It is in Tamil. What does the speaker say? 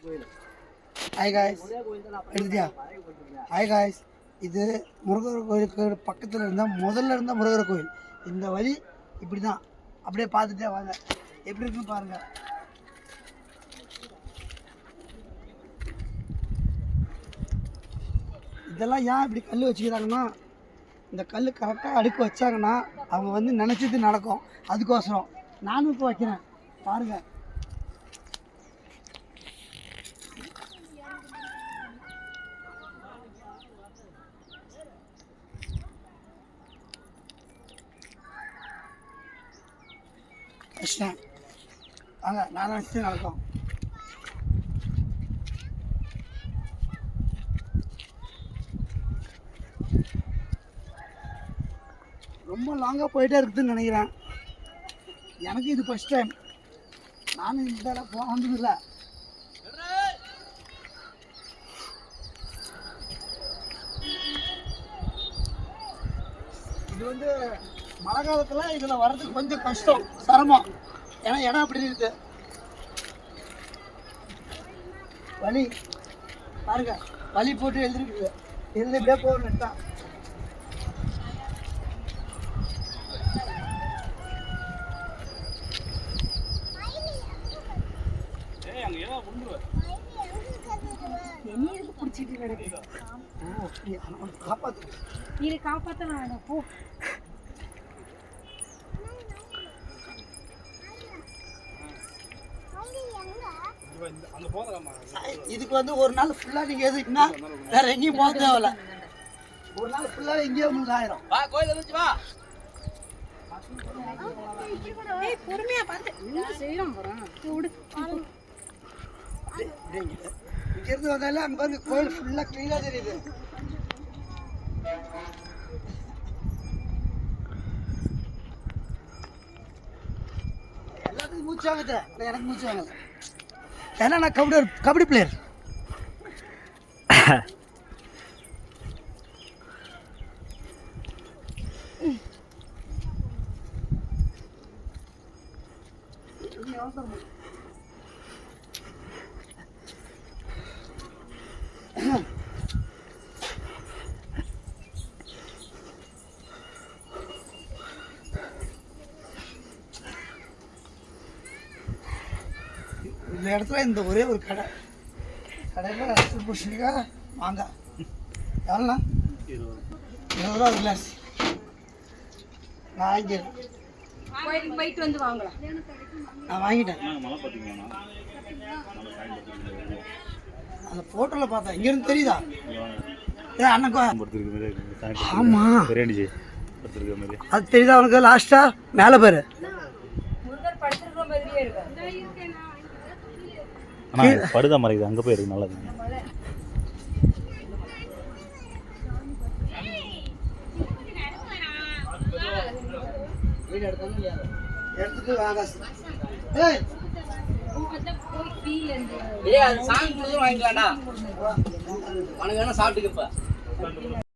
ஹாய் காய்ஸ், எடுத்துட்டியா? ஹாய் காய்ஸ், இது முருகர் கோயிலுக்கு பக்கத்தில் முதல்ல இருந்த முருகர் கோயில். இந்த வழி இப்படி தான், அப்படியே பார்த்துட்டே வாங்க, எப்படி இருக்குன்னு பாருங்கள். இதெல்லாம் ஏன் இப்படி கல் வச்சுக்கிறாங்கன்னா, இந்த கல் கரெக்டாக அடுக்கு வச்சாங்கன்னா அவங்க நினச்சது நடக்கும். அதுக்கோசரம் நானும் இப்போ வைக்கிறேன் பாருங்கள். வச்சிட்டேன் வாங்க, நான் நினச்சது நடக்கும். ரொம்ப லாங்காக போயிட்டே இருக்குதுன்னு நினைக்கிறேன். எனக்கு இது ஃபஸ்ட் டைம். நானும் இந்த இடம் போனதில்லை. இது மழை காலத்தில் இதில் வர்றதுக்கு கொஞ்சம் கஷ்டம், சிரமம். ஏன்னா இடம் அப்படி இருக்குது. வழி பாருங்க, வழி போட்டு எழுதிருக்குது. இதில் இப்படியே போகணும் தான். இதுக்கு ஒரு நாள் ஃபுல்லா நீங்க எதுக்குன்னா வேற எங்கேயும் போக தேவையில்ல. ஒரு நாள் ஃபுல்லா எங்கேயோ உங்களுக்கு ஆயிரும். பொறுமையா பார்த்து என்ன செய்யறோம் போறோம். இங்க இருந்து வந்தாலே அங்க பாருங்க, கோயில் ஃபுல்லா கிளீனா தெரியுது. எல்லாத்துக்கும் மூச்சு வாங்குது, எனக்கு மூச்சு வாங்கல. ஏன்னா நான் கபடி பிளேயர். இந்த இடத்துல இந்த ஒரே ஒரு கடையில் ரசம் பூசணிக்கா வாங்க. எவ்வளோண்ணா? 20 ரூபா கிளாஸ். நான் வாங்கிக்கிறேன். போயிட்டு வந்து வாங்கலாம். நான் வாங்கிட்டேன். அந்த ஃபோட்டோவில் பார்த்தேன். இங்கேருந்து தெரியுதா? அண்ணன் ஆமாம், அது தெரியுதா அவனுக்கு? லாஸ்ட்டாக மேலே பேர் படுதா மறைக்குது, அங்கே போய் இருக்கு. நல்லது. எடுத்துட்டு வாங்க. சாமி வாங்கிக்கலாம்டா. உனக்கு வேணா சாப்பிட்டுக்கப்ப.